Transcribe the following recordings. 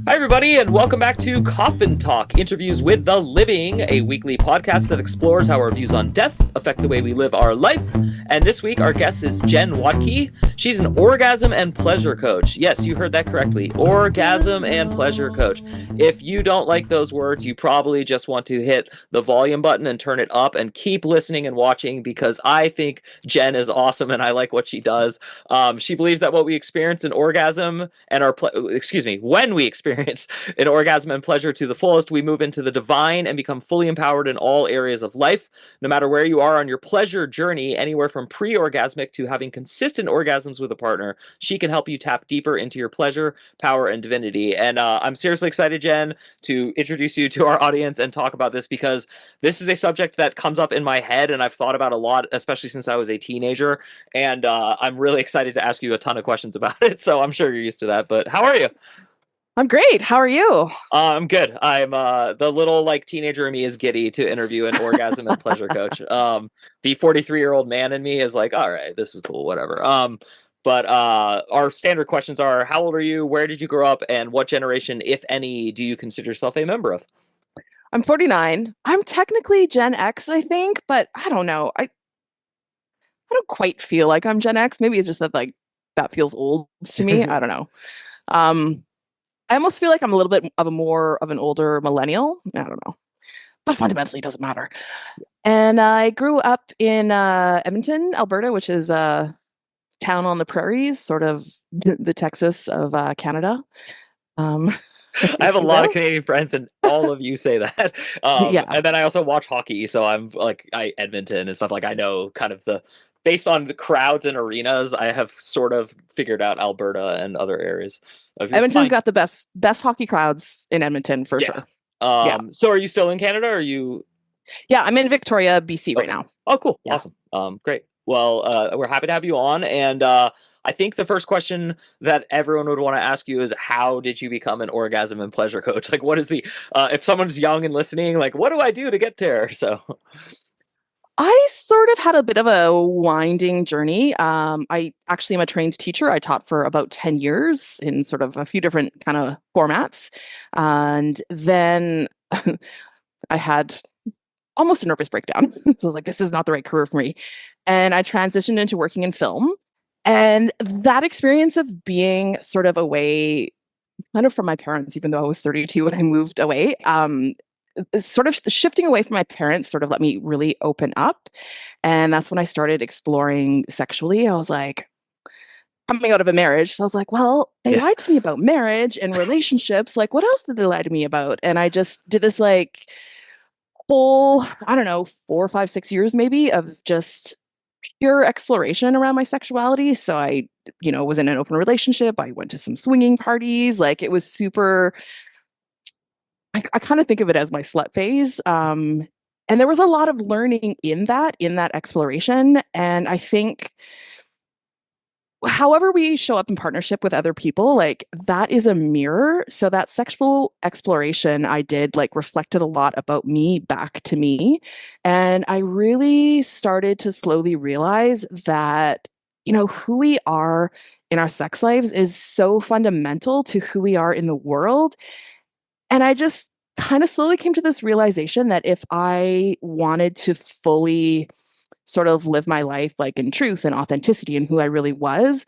Hi, everybody, and welcome back to Coffin Talk, Interviews with the Living, a weekly podcast that explores how our views on death affect the way we live our life. And this week, our guest is Jenn Wodtke. She's an orgasm and pleasure coach. Yes, you heard that correctly. Orgasm and pleasure coach. If you don't like those words, you probably just want to hit the volume button and turn it up and keep listening and watching, because I think Jenn is awesome and I like what she does. She believes that what we experience in orgasm and when we experience an orgasm and pleasure to the fullest, we move into the divine and become fully empowered in all areas of life. No matter where you are on your pleasure journey, anywhere from pre-orgasmic to having consistent orgasms with a partner, she can help you tap deeper into your pleasure, power, and divinity. And I'm seriously excited, Jenn, to introduce you to our audience and talk about this, because this is a subject that comes up in my head and I've thought about a lot, especially since I was a teenager. And I'm really excited to ask you a ton of questions about it. So I'm sure you're used to that. But how are you? I'm great. How are you? I'm good. I'm the little teenager in me is giddy to interview an orgasm and pleasure coach. The 43-year-old man in me is like, all right, this is cool, whatever. But our standard questions are: how old are you? Where did you grow up? And what generation, if any, do you consider yourself a member of? I'm 49. I'm technically Gen X, I think, but I don't know. I don't quite feel like I'm Gen X. Maybe it's just that that feels old to me. I don't know. Um, I almost feel like I'm a little bit of a more of an older millennial. I don't know. But fundamentally it doesn't matter. And I grew up in Edmonton, Alberta, which is a town on the prairies, sort of the Texas of Canada. Um, I have a if you lot of will. Canadian friends, and all of you say that. Yeah. And then I also watch hockey, so I'm like, Edmonton and stuff. Like, I know kind of based on the crowds and arenas, I have sort of figured out Alberta and other areas. If you Edmonton's find, got the best hockey crowds in Edmonton for yeah. sure. Yeah. So are you still in Canada? Or are you Yeah, I'm in Victoria, BC right okay? now. Oh, cool, Yeah. awesome. Great. Well, we're happy to have you on, and I think the first question that everyone would want to ask you is, how did you become an orgasm and pleasure coach? Like, what is the if someone's young and listening, like, what do I do to get there? So, I sort of had a bit of a winding journey. I actually am a trained teacher. I taught for about 10 years in sort of a few different kind of formats. And then I had almost a nervous breakdown. So I was like, this is not the right career for me. And I transitioned into working in film. And that experience of being sort of away, kind of from my parents, even though I was 32 when I moved away, sort of shifting away from my parents sort of let me really open up. And that's when I started exploring sexually. I was like, coming out of a marriage. So I was like, well, they yeah. lied to me about marriage and relationships. Like, what else did they lie to me about? And I just did this whole, I don't know, 4 or 5, 6 years maybe of just pure exploration around my sexuality. So I, was in an open relationship. I went to some swinging parties. Like it was super, I kind of think of it as my slut phase. And there was a lot of learning in that exploration. And I think however we show up in partnership with other people, like that is a mirror. So that sexual exploration I did reflected a lot about me back to me. And I really started to slowly realize that, who we are in our sex lives is so fundamental to who we are in the world. And I just kind of slowly came to this realization that if I wanted to fully sort of live my life in truth and authenticity and who I really was,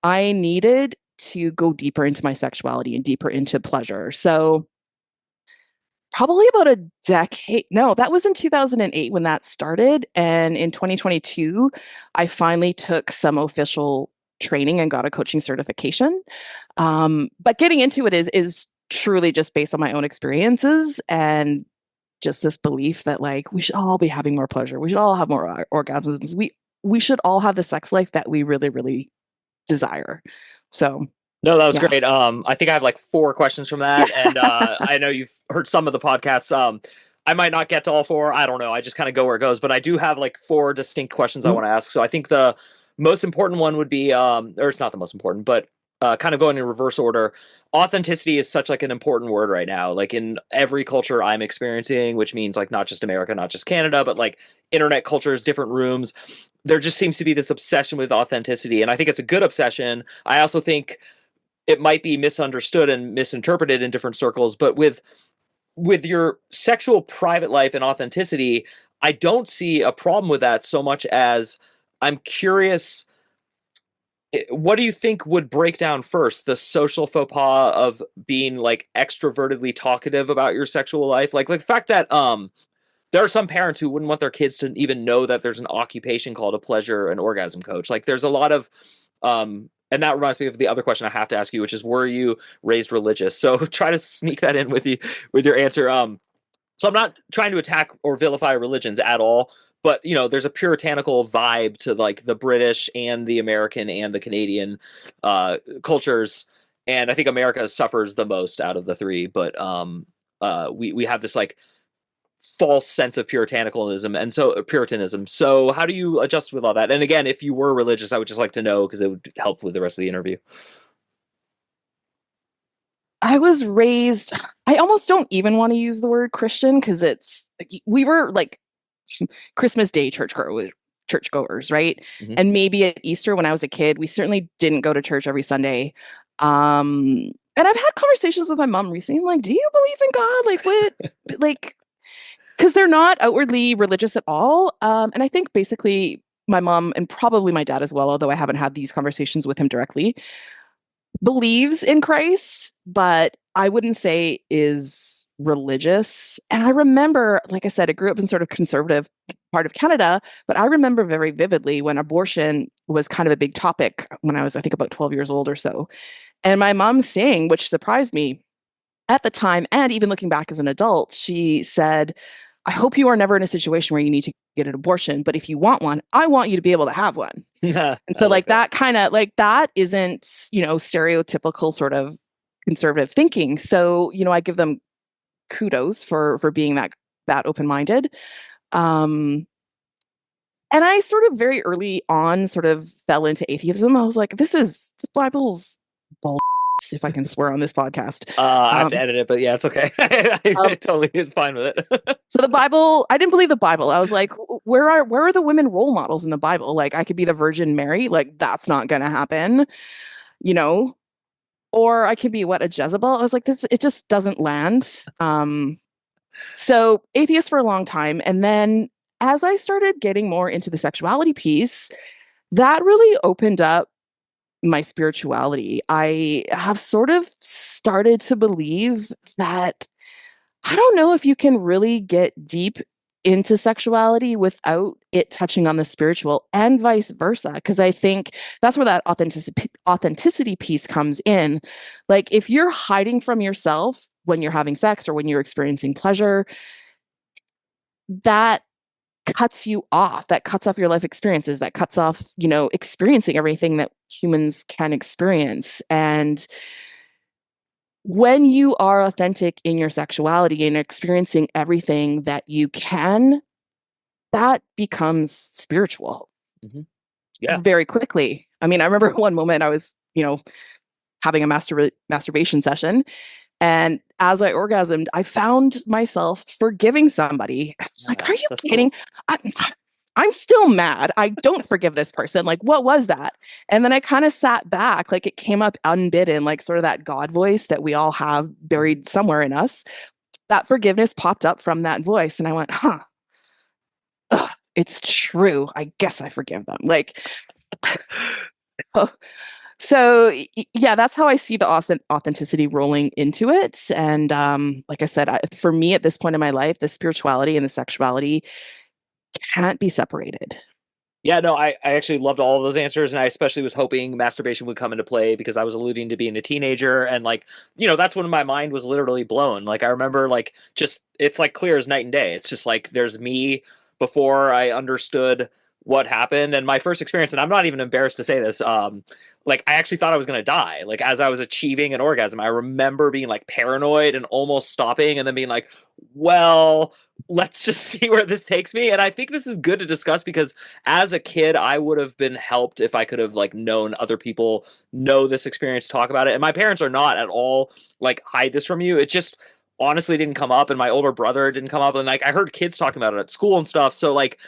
I needed to go deeper into my sexuality and deeper into pleasure. So probably about a decade. No, that was in 2008 when that started. And in 2022, I finally took some official training and got a coaching certification. But getting into it is truly just based on my own experiences and just this belief that we should all be having more pleasure. We should all have more orgasms. We should all have the sex life that we really, really desire. So No, that was yeah. great. I think I have like four questions from that, and I know you've heard some of the podcasts. I might not get to all four. I don't know. I just kind of go where it goes, but I do have like four distinct questions I Mhm. want to ask. So I think the most important one would be, or it's not the most important, but kind of going in reverse order. Authenticity is such like an important word right now, like in every culture I'm experiencing, which means like not just America, not just Canada, but like internet cultures, different rooms. There just seems to be this obsession with authenticity, and I think it's a good obsession. I also think it might be misunderstood and misinterpreted in different circles, but with your sexual private life and authenticity, I don't see a problem with that so much as I'm curious, what do you think would break down first? The social faux pas of being like extrovertedly talkative about your sexual life? Like the fact that there are some parents who wouldn't want their kids to even know that there's an occupation called a pleasure and orgasm coach. Like there's a lot of and that reminds me of the other question I have to ask you, which is, were you raised religious? So try to sneak that in with your answer. So I'm not trying to attack or vilify religions at all, but there's a puritanical vibe to like the British and the American and the Canadian cultures, and I think America suffers the most out of the three. But we have this like false sense of puritanism, and so Puritanism. So how do you adjust with all that? And again, if you were religious, I would just like to know because it would help with the rest of the interview. I was raised, I almost don't even want to use the word Christian because we were like Christmas Day churchgoers, right? Mm-hmm. And maybe at Easter when I was a kid, we certainly didn't go to church every Sunday. And I've had conversations with my mom recently. I'm like, do you believe in God? Like what? Like, because they're not outwardly religious at all. And I think basically my mom and probably my dad as well, although I haven't had these conversations with him directly, believes in Christ, but I wouldn't say is religious. And I remember, like I said, I grew up in sort of conservative part of Canada, but I remember very vividly when abortion was kind of a big topic when I was, I think, about 12 years old or so. And my mom saying, which surprised me at the time, and even looking back as an adult, she said, I hope you are never in a situation where you need to get an abortion, but if you want one, I want you to be able to have one. And so like that kind of like that isn't, stereotypical sort of conservative thinking. So, I give them kudos for being that open-minded. And I sort of very early on sort of fell into atheism. I was like, this Bible's bull, if I can swear on this podcast. I have to edit it, but yeah, it's okay. I totally is fine with it. So the Bible, I didn't believe the Bible. I was like, where are the women role models in the Bible? Like I could be the Virgin Mary. Like that's not going to happen, or I could be a Jezebel. I was like, it just doesn't land. So atheist for a long time. And then as I started getting more into the sexuality piece, that really opened up my spirituality. I have sort of started to believe that I don't know if you can really get deep into sexuality without it touching on the spiritual and vice versa. Because I think that's where that authenticity piece comes in. Like if you're hiding from yourself when you're having sex or when you're experiencing pleasure, that cuts you off, that cuts off your life experiences, that cuts off, experiencing everything that humans can experience. And when you are authentic in your sexuality and experiencing everything that you can, that becomes spiritual. Mm-hmm. Yeah. Very quickly. I mean, I remember one moment I was, having a masturbation session. And as I orgasmed, I found myself forgiving somebody. I was like, are you kidding? Cool. I'm still mad. I don't forgive this person. Like, what was that? And then I kind of sat back, like it came up unbidden, like sort of that God voice that we all have buried somewhere in us. That forgiveness popped up from that voice. And I went, it's true. I guess I forgive them. Like, so yeah, that's how I see the authenticity rolling into it. And like I said, for me at this point in my life, the spirituality and the sexuality can't be separated. Yeah, no, I actually loved all of those answers, and I especially was hoping masturbation would come into play because I was alluding to being a teenager, and like, that's when my mind was literally blown. Like I remember like just it's like clear as night and day. It's just like there's me before I understood what happened, and my first experience, and I'm not even embarrassed to say this, like I actually thought I was gonna die. Like as I was achieving an orgasm, I remember being like paranoid and almost stopping and then being like, well, let's just see where this takes me. And I think this is good to discuss because as a kid, I would have been helped if I could have like known other people know this experience, talk about it. And my parents are not at all like hide this from you. It just honestly didn't come up, and my older brother didn't come up, and like I heard kids talking about it at school and stuff. So like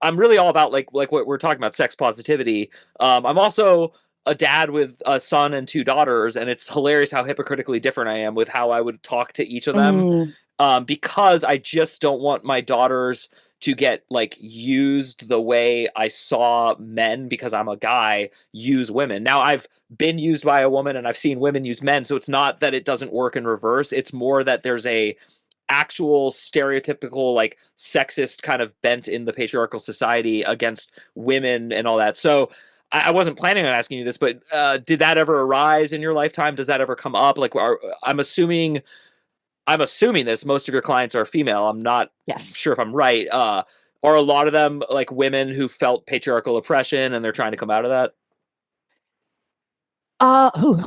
I'm really all about like what we're talking about, sex positivity. I'm also a dad with a son and two daughters, and it's hilarious how hypocritically different I am with how I would talk to each of them, Mm, because I just don't want my daughters to get like used the way I saw men, because I'm a guy, use women. Now I've been used by a woman and I've seen women use men, so it's not that it doesn't work in reverse. It's more that there's a actual stereotypical like sexist kind of bent in the patriarchal society against women and all that. So I wasn't planning on asking you this, but did that ever arise in your lifetime? Does that ever come up? Like, I'm assuming this. Most of your clients are female. I'm not yes. sure if I'm right. Are a lot of them like women who felt patriarchal oppression and they're trying to come out of that?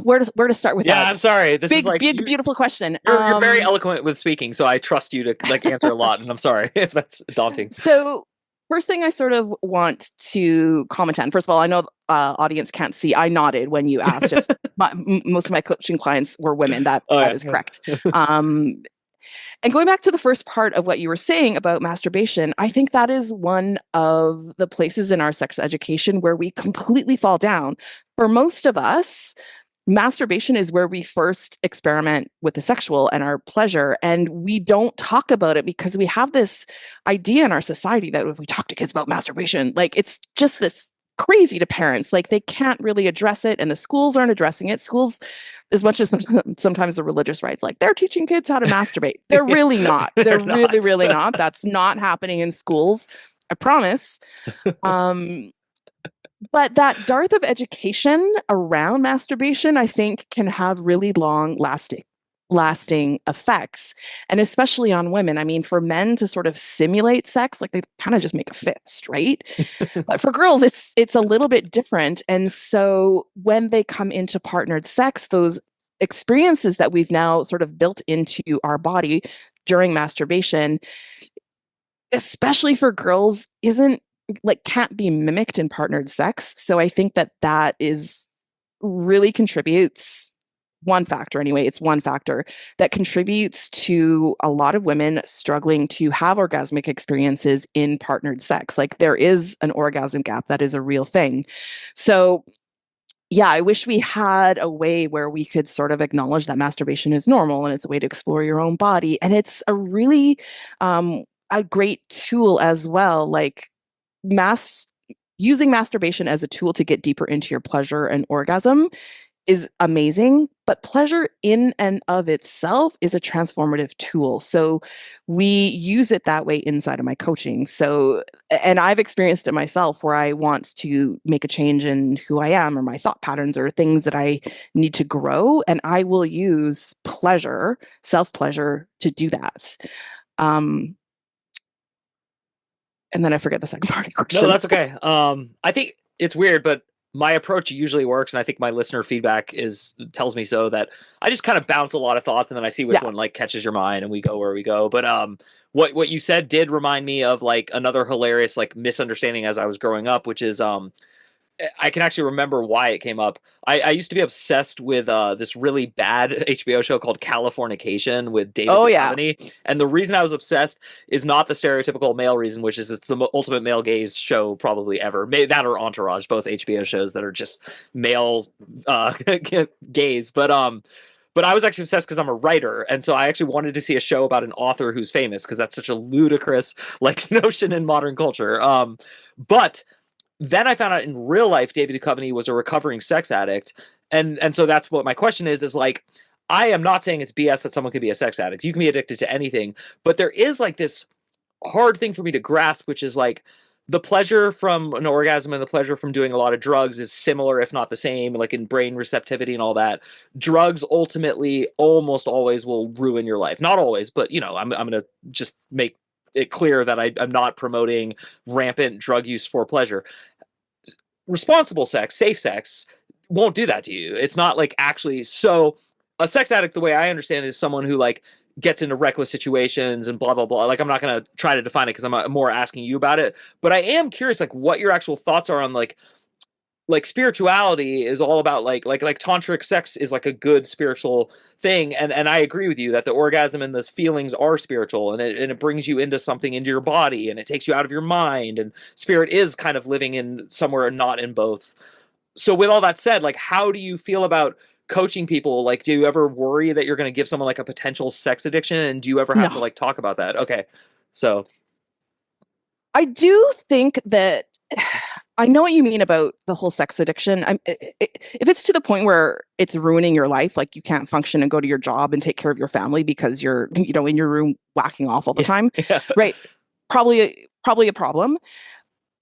Where to start with Yeah, that? I'm sorry. This is like Big, beautiful question. you're very eloquent with speaking, so I trust you to like answer a lot. And I'm sorry if that's daunting. So first thing I sort of want to comment on. First of all, I know audience can't see. I nodded when you asked if most of my coaching clients were women. Oh That yeah. is correct. And going back to the first part of what you were saying about masturbation, I think that is one of the places in our sex education where we completely fall down. For most of us, masturbation is where we first experiment with the sexual and our pleasure. And we don't talk about it because we have this idea in our society that if we talk to kids about masturbation, like it's just this crazy to parents. Like they can't really address it, and the schools aren't addressing it. Schools, as much as sometimes the religious rights, like they're teaching kids how to masturbate. They're really not. They're really, not. really not. That's not happening in schools. I promise. But that dearth of education around masturbation, I think, can have really lasting effects, and especially on women. I mean, for men to sort of simulate sex, like they kind of just make a fist, right? But for girls, it's a little bit different. And so when they come into partnered sex, those experiences that we've now sort of built into our body during masturbation, especially for girls, isn't like can't be mimicked in partnered sex. So I think that is really contributes one factor anyway. It's one factor that contributes to a lot of women struggling to have orgasmic experiences in partnered sex. Like there is an orgasm gap that is a real thing. So yeah, I wish we had a way where we could sort of acknowledge that masturbation is normal and it's a way to explore your own body. And it's a really a great tool as well. Like mass using masturbation as a tool to get deeper into your pleasure and orgasm is amazing, but pleasure in and of itself is a transformative tool. So we use it that way inside of my coaching. So, and I've experienced it myself where I want to make a change in who I am or my thought patterns or things that I need to grow. And I will use pleasure, self pleasure to do that. And then I forget the second part of the question. No, that's okay. I think it's weird, but my approach usually works, and I think my listener feedback tells me so, that I just kind of bounce a lot of thoughts and then I see which Yeah. one like catches your mind and we go where we go. But what you said did remind me of like another hilarious like misunderstanding as I was growing up, which is I can actually remember why it came up. I used to be obsessed with this really bad HBO show called Californication with David Oh, yeah. Duchovny. And the reason I was obsessed is not the stereotypical male reason, which is it's the ultimate male gaze show probably ever. That or Entourage, both HBO shows that are just male gaze. But I was actually obsessed because I'm a writer, and so I actually wanted to see a show about an author who's famous because that's such a ludicrous like notion in modern culture. But then I found out in real life, David Duchovny was a recovering sex addict. And so that's what my question is like, I am not saying it's BS that someone could be a sex addict. You can be addicted to anything, but there is like this hard thing for me to grasp, which is like the pleasure from an orgasm and the pleasure from doing a lot of drugs is similar, if not the same, like in brain receptivity and all that. Drugs ultimately almost always will ruin your life. Not always, but you know, I'm going to just make it clear that I'm not promoting rampant drug use for pleasure. Responsible sex, safe sex won't do that to you. It's not like actually so a sex addict, the way I understand it, is someone who like gets into reckless situations and blah blah blah. Like I'm not going to try to define it because I'm more asking you about it, but I am curious like what your actual thoughts are on like spirituality is all about like tantric sex is like a good spiritual thing, and I agree with you that the orgasm and the feelings are spiritual, and it brings you into something, into your body, and it takes you out of your mind, and spirit is kind of living in somewhere and not in both. So with all that said, like, how do you feel about coaching people? Like, do you ever worry that you're going to give someone like a potential sex addiction, and do you ever have to No. like talk about that? Okay, so I do think that I know what you mean about the whole sex addiction. If it's to the point where it's ruining your life, like you can't function and go to your job and take care of your family because you're, in your room whacking off all the yeah, time, yeah. right? Probably a problem.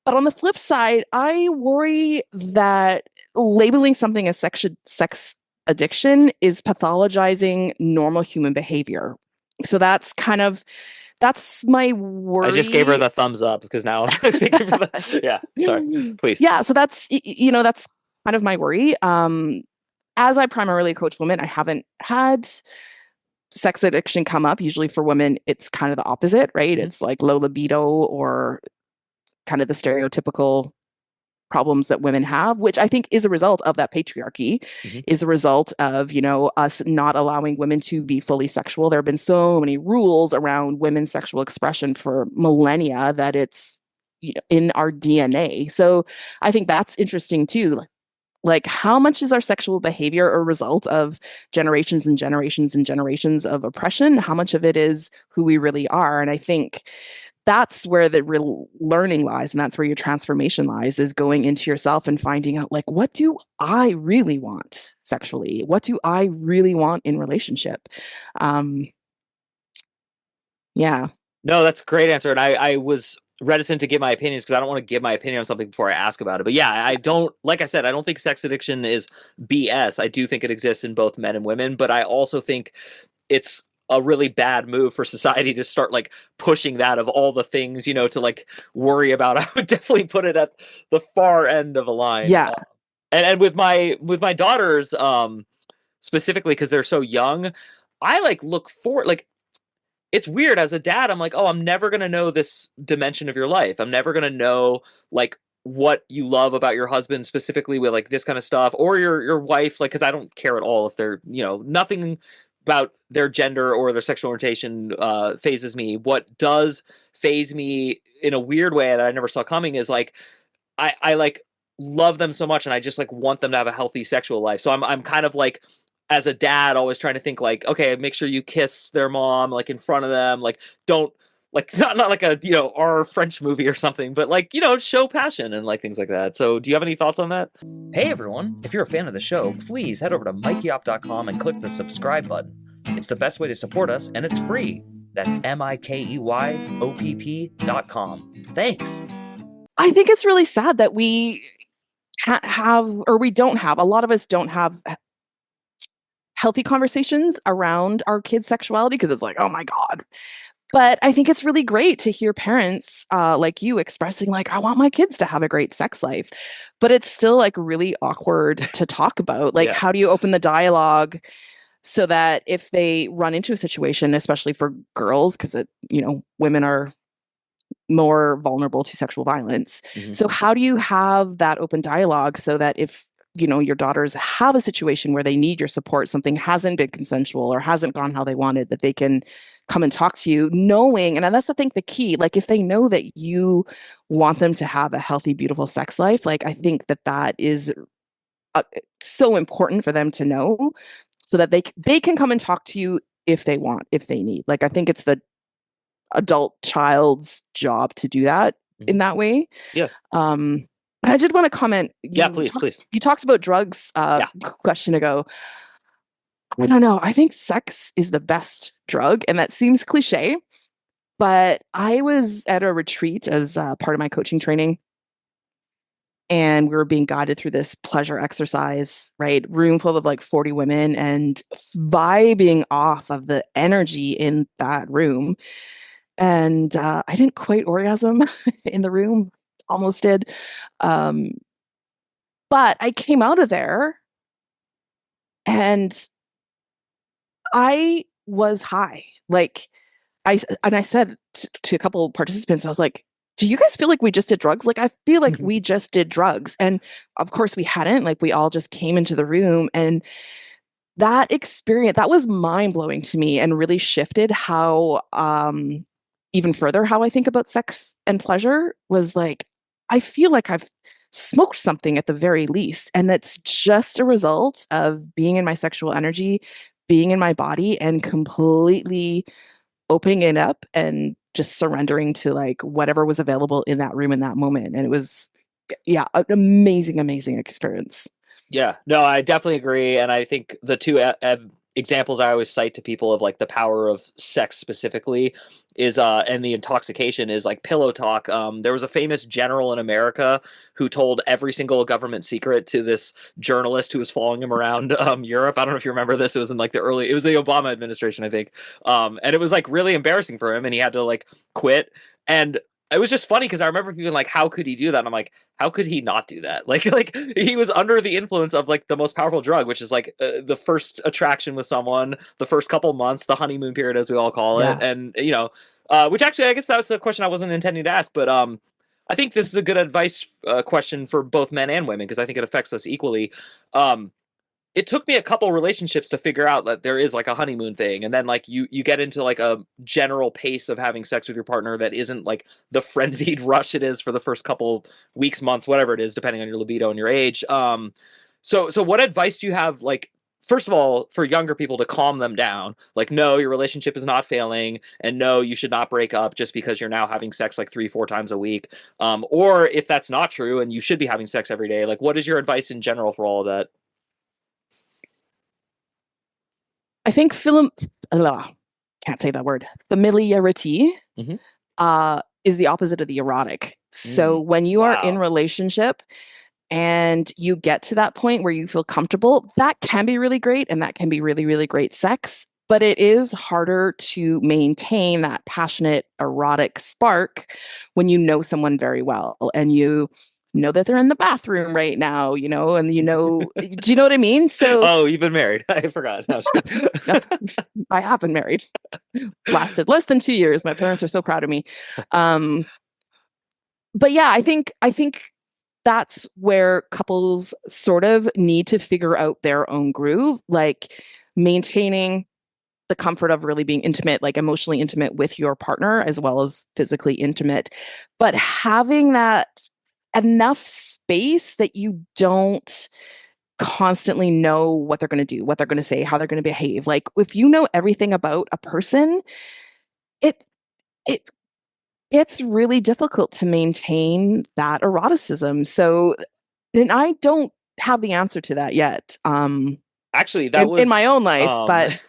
But on the flip side, I worry that labeling something as sex addiction is pathologizing normal human behavior. So that's my I just gave her worry. the thumbs up because now I'm thinking of that. Yeah, sorry, please. Yeah, so that's kind of my worry. As I primarily coach women, I haven't had sex addiction come up. Usually for women, it's kind of the opposite, right? Mhm. It's like low libido or kind of the stereotypical problems that women have, which I think is a result of that patriarchy, Mhm. is a result of, us not allowing women to be fully sexual. There have been so many rules around women's sexual expression for millennia that it's in our DNA. So I think that's interesting too. Like, how much is our sexual behavior a result of generations and generations and generations of oppression? How much of it is who we really are? And I think that's where the real learning lies, and that's where your transformation lies, is going into yourself and finding out, like, what do I really want sexually? What do I really want in relationship? Um, yeah. No, that's a great answer. And I was reticent to give my opinions because I don't want to give my opinion on something before I ask about it. But yeah, I don't, like I said, I don't think sex addiction is BS. I do think it exists in both men and women, but I also think it's a really bad move for society to start like pushing that of all the things, to like worry about. I would definitely put it at the far end of a line. Yeah. And with my daughters, specifically because they're so young, I like look for like it's weird as a dad. I'm like, oh, I'm never gonna know this dimension of your life. I'm never gonna know like what you love about your husband specifically with like this kind of stuff, or your wife, like because I don't care at all if they're nothing about their gender or their sexual orientation phases me. What does phase me in a weird way that I never saw coming is like I like love them so much and I just like want them to have a healthy sexual life. So I'm kind of like as a dad always trying to think like, okay, make sure you kiss their mom like in front of them, like don't like not like a our French movie or something, but like show passion and like things like that. So do you have any thoughts on that? Hey everyone, if you're a fan of the show, please head over to mikeyop.com and click the subscribe button. It's the best way to support us and it's free. That's MIKEYOPP.com. Thanks. I think it's really sad that we can't have, or we don't have, a lot of us don't have healthy conversations around our kids' sexuality because it's like, oh my God. But I think it's really great to hear parents like you expressing, like, I want my kids to have a great sex life. But it's still like really awkward to talk about. Like, Yeah. how do you open the dialogue so that if they run into a situation, especially for girls, because women are more vulnerable to sexual violence. Mhm. So how do you have that open dialogue so that if your daughters have a situation where they need your support, something hasn't been consensual or hasn't gone how they wanted, that they can come and talk to you, knowing, and that's I think the key, like if they know that you want them to have a healthy, beautiful sex life, like I think that is so important for them to know, so that they can come and talk to you if they want, if they need. Like I think it's the adult child's job to do that in Mhm. that way. Yeah. And I did want to comment. Yeah, please, please. You talked about drugs Yeah. question ago. I don't know. I think sex is the best drug, and that seems cliche. But I was at a retreat as part of my coaching training, and we were being guided through this pleasure exercise, right? Room full of like 40 women and vibing off of the energy in that room. And I didn't quite orgasm in the room, almost did. Um, but I came out of there and I was high. Like I said to a couple of participants, I was like, do you guys feel like we just did drugs? Like I feel like we just did drugs. And of course we hadn't. Like we all just came into the room, and that experience, that was mind blowing to me and really shifted how even further how I think about sex and pleasure. Was like, I feel like I've smoked something at the very least. And that's just a result of being in my sexual energy, being in my body, and completely opening it up and just surrendering to like whatever was available in that room in that moment. And it was, yeah, an amazing, amazing experience. Yeah, no, I definitely agree, and I think the two examples I always cite to people of like the power of sex specifically is and the intoxication is like pillow talk. There was a famous general in America who told every single government secret to this journalist who was following him around Europe. I don't know if you remember this. It was in like it was the Obama administration, I think. And it was like really embarrassing for him, and he had to like quit. And it was just funny because I remember being like, "How could he do that?" And I'm like, "How could he not do that?" Like he was under the influence of like the most powerful drug, which is like the first attraction with someone, the first couple months, the honeymoon period, as we all call it, Yeah. and which actually I guess that's a question I wasn't intending to ask, but I think this is a good advice question for both men and women because I think it affects us equally. Um, it took me a couple relationships to figure out that there is like a honeymoon thing, and then like you get into like a general pace of having sex with your partner that isn't like the frenzied rush it is for the first couple weeks, months, whatever it is, depending on your libido and your age. So what advice do you have, like, first of all, for younger people to calm them down, like, no, your relationship is not failing, and no, you should not break up just because you're now having sex like 3-4 times a week, or if that's not true and you should be having sex every day, like, what is your advice in general for all of that? I think can't say that word. Familiarity Mm-hmm. is the opposite of the erotic. So Mm. when you are in Wow. relationship and you get to that point where you feel comfortable, that can be really great and that can be really, really great sex. But it is harder to maintain that passionate erotic spark when you know someone very well and you know that they're in the bathroom right now, and do you know what I mean? So Oh, you've been married. I forgot. No, I have been married, lasted less than 2 years. My parents are so proud of me. Um, but yeah, I think that's where couples sort of need to figure out their own groove, like maintaining the comfort of really being intimate, like emotionally intimate with your partner as well as physically intimate, but having that enough space that you don't constantly know what they're going to do, what they're going to say, how they're going to behave. Like if you know everything about a person, it it gets really difficult to maintain that eroticism. So, and I don't have the answer to that yet. actually, that In my was own life, but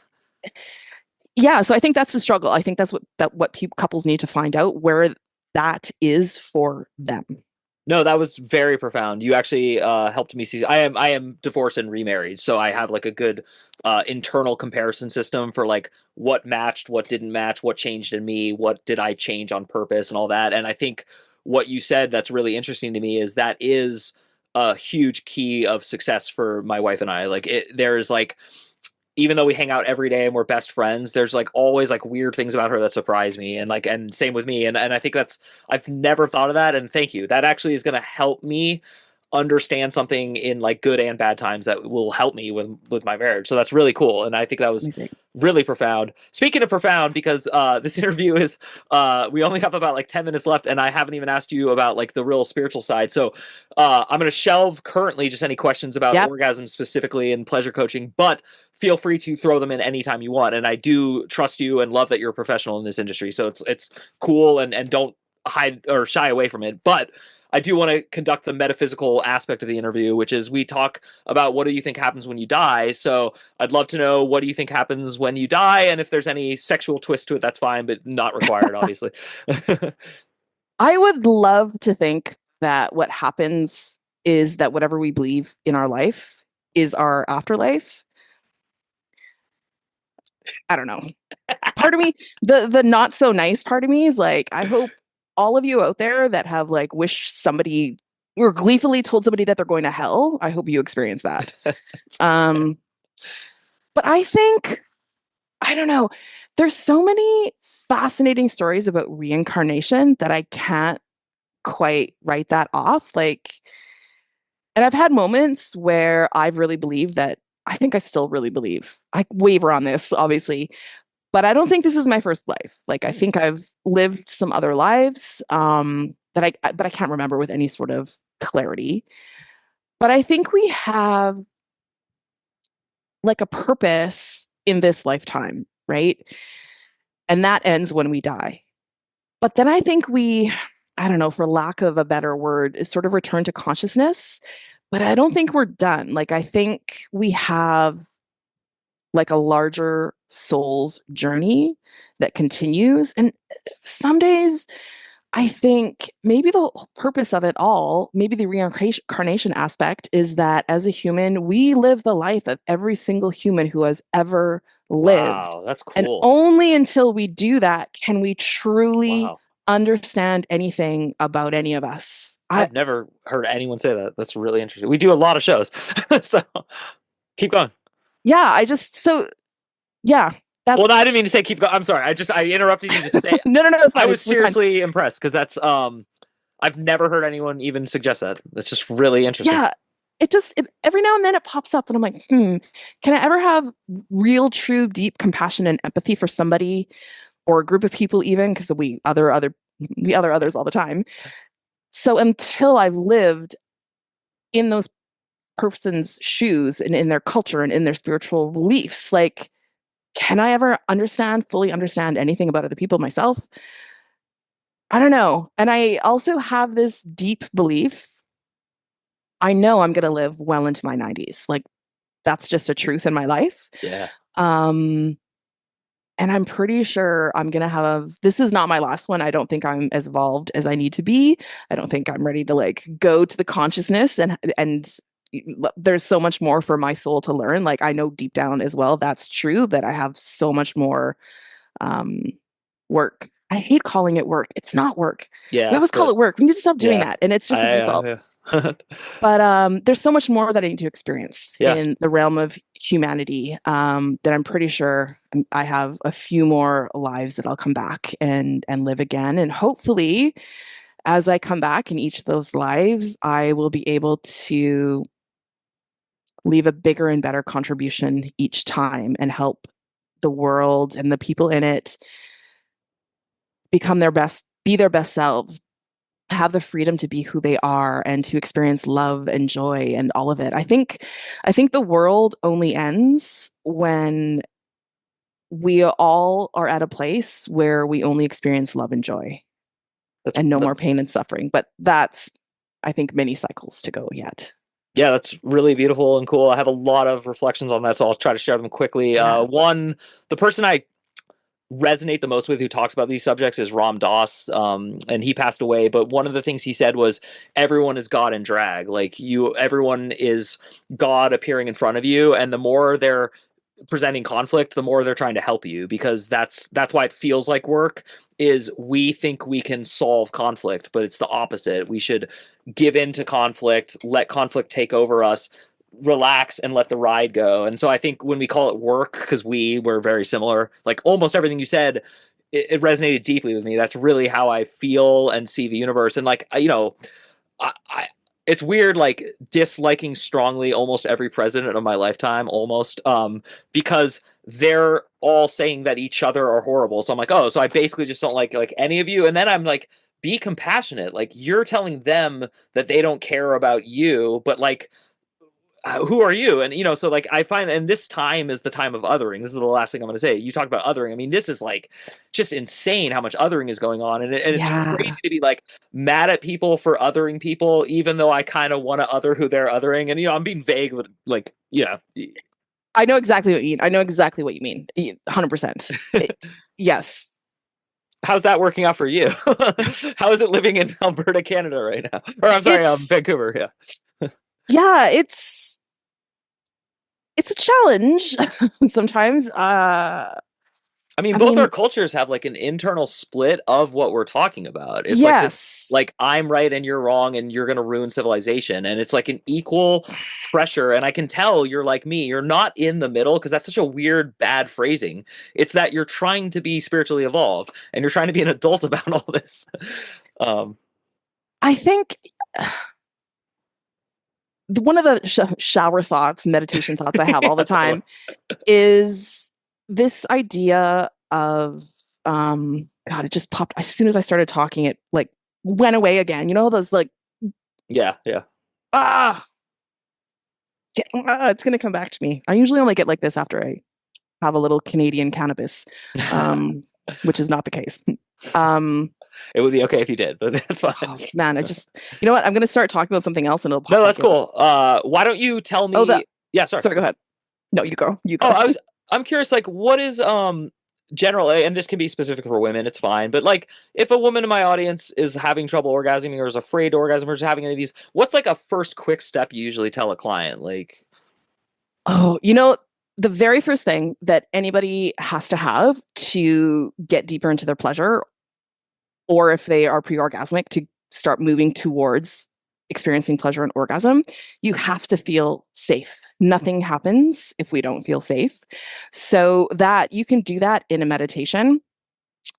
yeah, so I think that's the struggle. I think that's what couples need to find out where that is for them. no, that was very profound. You actually helped me see. I am divorced and remarried, so I have like a good internal comparison system for like what matched, what didn't match, what changed in me, what did I change on purpose, and all that. And I think what you said that's really interesting to me is that is a huge key of success for my wife and I. Like there is like, even though we hang out every day and we're best friends, there's like always like weird things about her that surprise me, and like, and same with me, and I think that's, I've never thought of that, and thank you. That actually is going to help me understand something in like good and bad times that will help me with my marriage. So that's really cool, and I think that was Amazing. really profound. Speaking of profound, because this interview is we only have about like 10 minutes left, and I haven't even asked you about like the real spiritual side. So I'm going to shelve currently just any questions about Yep. orgasm specifically and pleasure coaching, but feel free to throw them in anytime you want. And I do trust you and love that you're a professional in this industry. So it's cool, and don't hide or shy away from it. But I do want to conduct the metaphysical aspect of the interview, which is we talk about what do you think happens when you die. So I'd love to know, what do you think happens when you die, and if there's any sexual twist to it, that's fine, but not required, obviously. I would love to think that what happens is that whatever we believe in our life is our afterlife. I don't know. Part of me, the not so nice part of me is like, I hope all of you out there that have like wished somebody or gleefully told somebody that they're going to hell, I hope you experience that. Um, but I think, I don't know, there's so many fascinating stories about reincarnation that I can't quite write that off. Like, and I've had moments where I've really believed that. I think I still really believe. I waver on this, obviously, but I don't think this is my first life. Like I think I've lived some other lives that I but I can't remember with any sort of clarity. But I think we have like a purpose in this lifetime, right? And that ends when we die. But then I think we, I don't know, for lack of a better word, is sort of return to consciousness. But I don't think we're done. Like, I think we have like a larger soul's journey that continues. And some days I think maybe the purpose of it all, maybe the reincarnation aspect is that as a human, we live the life of every single human who has ever lived. Wow, that's And cool. only until we do that can we truly Wow. understand anything about any of us. I've never heard anyone say that. That's really interesting. We do a lot of shows. So keep going. Yeah, I just, so yeah, Well, no, I didn't that's, mean to say keep going. I'm sorry. I interrupted you to say no, no, no, it's I fine. was We're fine. seriously impressed because that's I've never heard anyone even suggest that. That's just really interesting. Yeah, every now and then it pops up, and I'm like, can I ever have real, true, deep compassion and empathy for somebody or a group of people, even because we other others all the time. So until I've lived in those person's shoes and in their culture and in their spiritual beliefs, like, can I ever fully understand anything about other people myself? I don't know. And I also have this deep belief. I know I'm going to live well into my 90s. Like, that's just a truth in my life. Yeah. Um, and I'm pretty sure I'm gonna this is not my last one. I don't think I'm as evolved as I need to be. I don't think I'm ready to like go to the consciousness and there's so much more for my soul to learn. Like I know deep down as well that's true that I have so much more um work. I hate calling it work. It's not work. We Yeah, always call but it work. We need to stop doing yeah. that. And it's just a default. Yeah. But there's so much more that I need to experience Yeah. in the realm of humanity that I'm pretty sure I have a few more lives that I'll come back and live again. And hopefully, as I come back in each of those lives, I will be able to leave a bigger and better contribution each time and help the world and the people in it be their best selves, have the freedom to be who they are and to experience love and joy and all of it. I think the world only ends when we all are at a place where we only experience love and joy That's and no that, more pain and suffering. But that's I think many cycles to go yet. yeah, that's really beautiful and cool. I have a lot of reflections on that, so I'll try to share them quickly. Yeah. One, the person I resonate the most with who talks about these subjects is Ram Dass, and he passed away. But one of the things he said was, "Everyone is God in drag. Like everyone is God appearing in front of you, and the more they're presenting conflict, the more they're trying to help you because that's why it feels like work. Is we think we can solve conflict, but it's the opposite. We should give in to conflict, let conflict take over us." Relax and let the ride go. And so I think when we call it work, because we were very similar, like almost everything you said, it resonated deeply with me. That's really how I feel and see the universe. And like, I it's weird, like disliking strongly almost every president of my lifetime, almost, because they're all saying that each other are horrible. So I'm like, oh, so I basically just don't like any of you. And then I'm like, be compassionate. Like you're telling them that they don't care about you, but like who are you? And so like I find, and this time is the time of othering. This is the last thing I'm going to say. You talk about othering. I mean, this is like just insane how much othering is going on, and it's Yeah. crazy to be like mad at people for othering people, even though I kind of want to other who they're othering. And I'm being vague, but like I know exactly what you mean. I know exactly what you mean. 100%. Yes. how's that working out for you? How is it living in Alberta, Canada right now? Or I'm sorry, It's Vancouver. Yeah. yeah, it's a challenge sometimes. I mean, I both our mean, cultures have like an internal split of what we're talking about. It's like this, yes. like I'm right and you're wrong, and you're going to ruin civilization. And it's like an equal pressure. And I can tell you're like me. You're not in the middle because that's such a weird, bad phrasing. It's that you're trying to be spiritually evolved and you're trying to be an adult about all this. um, I think one of the shower thoughts, meditation thoughts I have all the yeah, totally. time is this idea of God, it just popped as soon as I started talking, it like went away again. You know, those like Yeah, yeah. Ah, it's gonna come back to me. I usually only get like this after I have a little Canadian cannabis, um, which is not the case. Um, It would be okay if you did, but that's fine. oh man, you know what? I'm gonna start talking about something else and it'll pop No, that's back in. cool. Why don't you tell Oh, the me? Yeah, sorry. sorry, go ahead. No, you go. You Oh, go. I'm curious, like, what is general, and this can be specific for women, it's fine, but like, if a woman in my audience is having trouble orgasming or is afraid to orgasm or is having any of these, what's like a first quick step you usually tell a client? Like, Oh, the very first thing that anybody has to have to get deeper into their pleasure, or if they are pre-orgasmic, to start moving towards experiencing pleasure and orgasm, you have to feel safe. Nothing happens if we don't feel safe. So that you can do that in a meditation.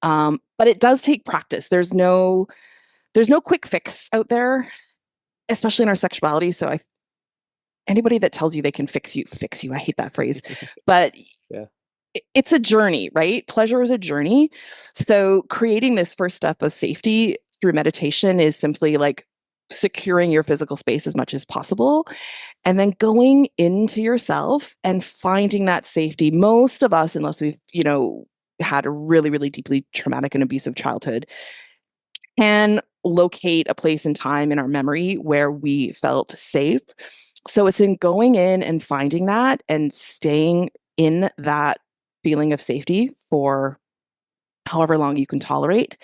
But it does take practice. There's no quick fix out there, especially in our sexuality. So anybody that tells you they can fix you. I hate that phrase. But yeah, it's a journey, right? Pleasure is a journey. So creating this first step of safety through meditation is simply like securing your physical space as much as possible and then going into yourself and finding that safety. Most of us, unless we've, had a really, really deeply traumatic and abusive childhood, can locate a place and time in our memory where we felt safe. So it's in going in and finding that and staying in that feeling of safety for however long you can tolerate.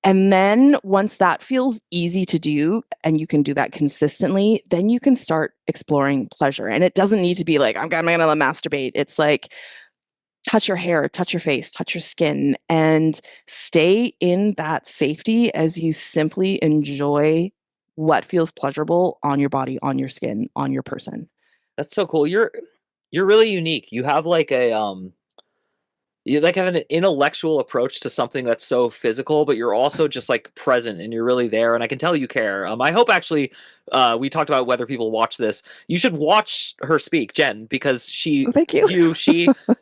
And then once that feels easy to do and you can do that consistently, then you can start exploring pleasure. And it doesn't need to be like, I'm going to masturbate. It's like, touch your hair, touch your face, touch your skin, and stay in that safety as you simply enjoy what feels pleasurable on your body, on your skin, on your person. that's so cool. You're really unique. You have like a you like have an intellectual approach to something that's so physical, but you're also just like present and you're really there. And I can tell you care. I hope actually, we talked about whether people watch this. You should watch her speak, Jen, because Oh, thank you.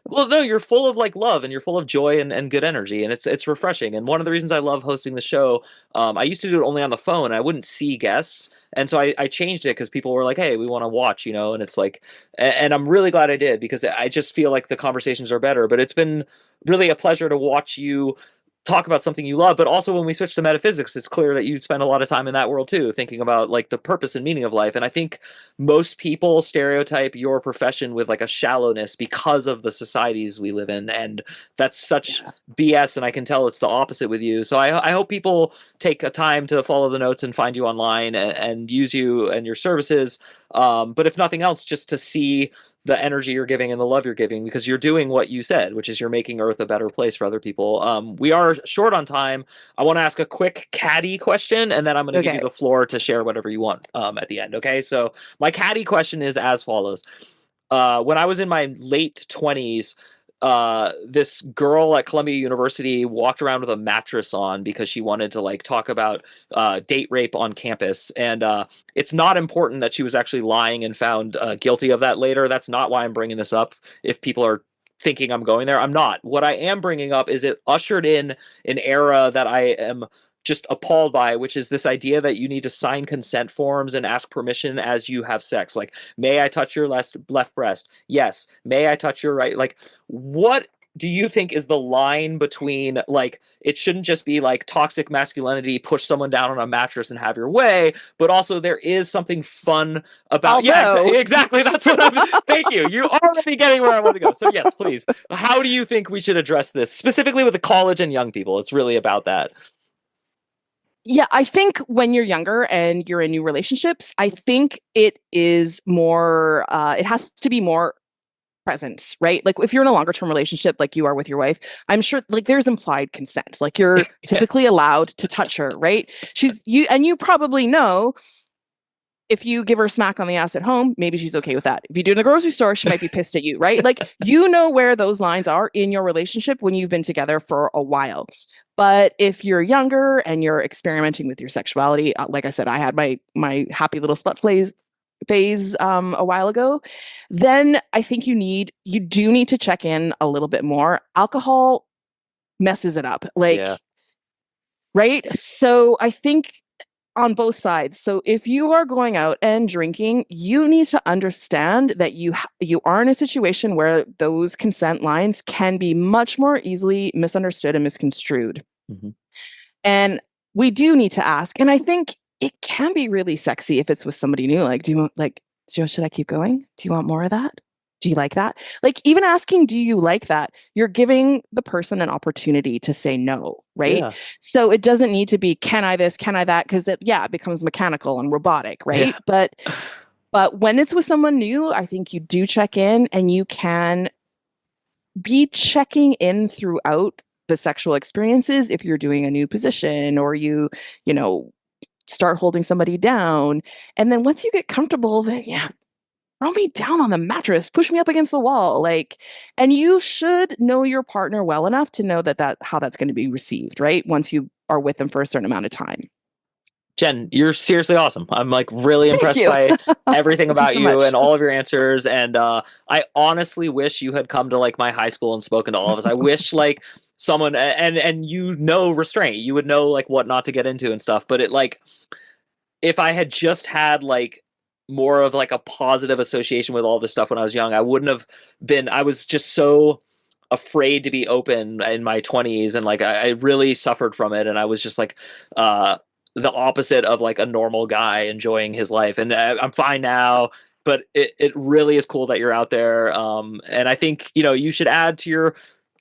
well, no, you're full of like love and you're full of joy and good energy. And it's refreshing. And one of the reasons I love hosting the show, I used to do it only on the phone. I wouldn't see guests. And so I changed it because people were like, hey, we want to watch, and it's like, and I'm really glad I did because I just feel like the conversations are better. But it's been really a pleasure to watch you talk about something you love. But also when we switch to metaphysics, it's clear that you spend a lot of time in that world too, thinking about like the purpose and meaning of life. And I think most people stereotype your profession with like a shallowness because of the societies we live in. And that's such Yeah. BS. And I can tell it's the opposite with you. So I hope people take a time to follow the notes and find you online and use you and your services. But if nothing else, just to see the energy you're giving and the love you're giving because you're doing what you said, which is you're making Earth a better place for other people. We are short on time. I want to ask a quick caddy question, and then I'm going to give you Okay. the floor to share whatever you want at the end. Okay, so my caddy question is as follows. When I was in my late 20s, this girl at Columbia University walked around with a mattress on because she wanted to like talk about date rape on campus. And it's not important that she was actually lying and found guilty of that later. That's not why I'm bringing this up. If people are thinking I'm going there, I'm not. What I am bringing up is it ushered in an era that I am just appalled by, which is this idea that you need to sign consent forms and ask permission as you have sex. Like, may I touch your left breast? Yes. May I touch your right? Like, what do you think is the line between like it shouldn't just be like toxic masculinity, push someone down on a mattress and have your way, but also there is something fun about Although, exactly that's what I'm thank you. You already getting where I want to go. So yes, please. How do you think we should address this specifically with the college and young people? It's really about that. yeah, I think when you're younger and you're in new relationships, I think it has to be more presence, right? Like if you're in a longer term relationship like you are with your wife, I'm sure like there's implied consent. Like you're Yeah. typically allowed to touch her, right? You probably know if you give her a smack on the ass at home, maybe she's okay with that. If you do in the grocery store, she might be pissed at you, right? Like you know where those lines are in your relationship when you've been together for a while. But if you're younger and you're experimenting with your sexuality, like I said, I had my happy little slut phase a while ago, then I think you do need to check in a little bit more. Alcohol messes it up, Yeah. like, right? So I think on both sides. So if you are going out and drinking, you need to understand that you are in a situation where those consent lines can be much more easily misunderstood and misconstrued. Mm-hmm. And we do need to ask. And I think it can be really sexy if it's with somebody new. Like, do you want, like, should I keep going? Do you want more of that? Do you like that? Like, even asking, do you like that? You're giving the person an opportunity to say no, right? Yeah. So it doesn't need to be, can I this, can I that? Because it becomes mechanical and robotic, right? Yeah. But when it's with someone new, I think you do check in, and you can be checking in throughout the sexual experiences if you're doing a new position, or you know, start holding somebody down. And then once you get comfortable, then throw me down on the mattress, push me up against the wall. Like, and you should know your partner well enough to know that how that's going to be received, right? Once you are with them for a certain amount of time. Jenn, you're seriously awesome. I'm like really impressed by everything about you and all of your answers. And I honestly wish you had come to like my high school and spoken to all of us. I wish like someone and restraint, you would know like what not to get into and stuff. But it like, if I had just had like more of like a positive association with all this stuff when I was young, I wouldn't have been. I was just so afraid to be open in my 20s, and like I really suffered from it, and I was just like the opposite of like a normal guy enjoying his life. And I'm fine now, but it really is cool that you're out there. And I think, you should add to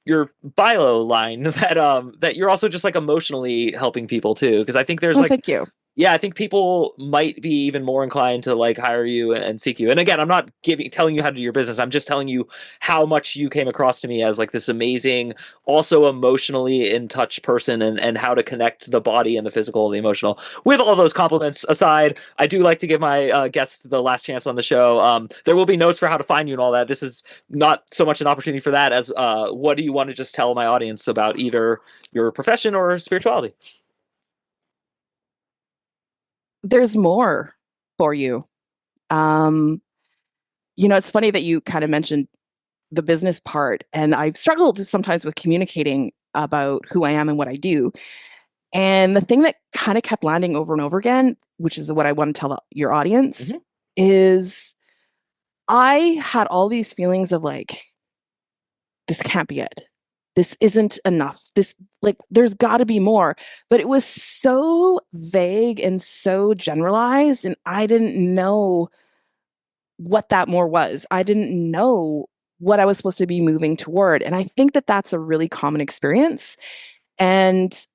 your bio line that you're also just like emotionally helping people too. Because I think there's thank you. Yeah, I think people might be even more inclined to like hire you and seek you. And again, I'm not telling you how to do your business. I'm just telling you how much you came across to me as like this amazing, also emotionally in touch person, and how to connect the body and the physical and the emotional. With all those compliments aside, I do like to give my guests the last chance on the show. There will be notes for how to find you and all that. This is not so much an opportunity for that as what do you want to just tell my audience about either your profession or spirituality? There's more for you. It's funny that you kind of mentioned the business part, and I've struggled sometimes with communicating about who I am and what I do. And the thing that kind of kept landing over and over again, which is what I want to tell your audience, is I had all these feelings of like, this can't be it. This isn't enough. This, like, there's got to be more. But it was so vague and so generalized, and I didn't know what that more was. I didn't know what I was supposed to be moving toward. And I think that that's a really common experience. And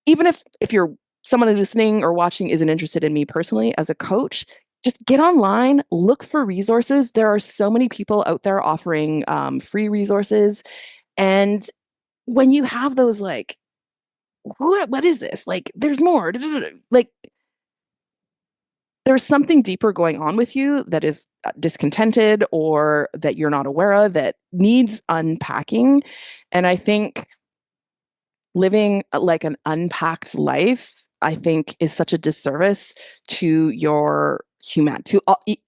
even if you're someone listening or watching isn't interested in me personally as a coach, just get online, look for resources. There are so many people out there offering free resources. And when you have those, like, what is this? Like, there's more. Like, there's something deeper going on with you that is discontented, or that you're not aware of, that needs unpacking. And I think living like an unpacked life, I think, is such a disservice to your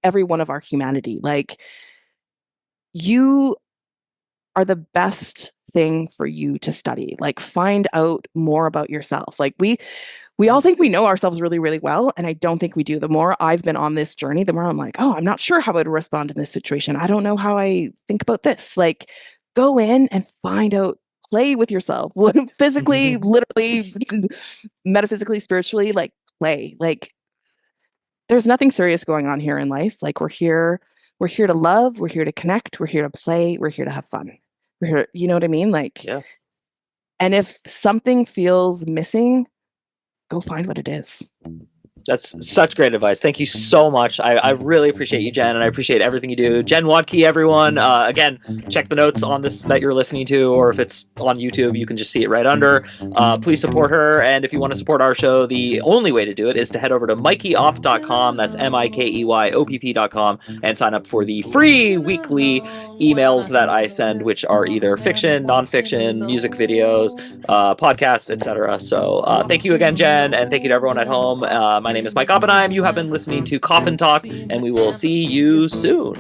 every one of our humanity. Like, you are the best thing for you to study. Like, find out more about yourself. Like, we all think we know ourselves really, really well, and I don't think we do. The more I've been on this journey, the more I'm like, oh, I'm not sure how I'd respond in this situation. I don't know how I think about this. Like, go in and find out, play with yourself, physically, literally, metaphysically, spiritually, like, play. Like, there's nothing serious going on here in life. Like, we're here to love, we're here to connect, we're here to play, we're here to have fun. We're here, you know what I mean? Like, Yeah. And if something feels missing, go find what it is. That's such great advice. Thank you so much. I really appreciate you, Jenn, and I appreciate everything you do. Jenn Wodtke, everyone. Again, check the notes on this that you're listening to, or if it's on YouTube, you can just see it right under. Please support her, and if you want to support our show, the only way to do it is to head over to mikeyop.com, that's MIKEYOPP.com, and sign up for the free weekly emails that I send, which are either fiction, nonfiction, music videos, podcasts, etc. So thank you again, Jenn, and thank you to everyone at home. My name is Mike Oppenheim. You have been listening to Coffin Talk, and we will see you soon.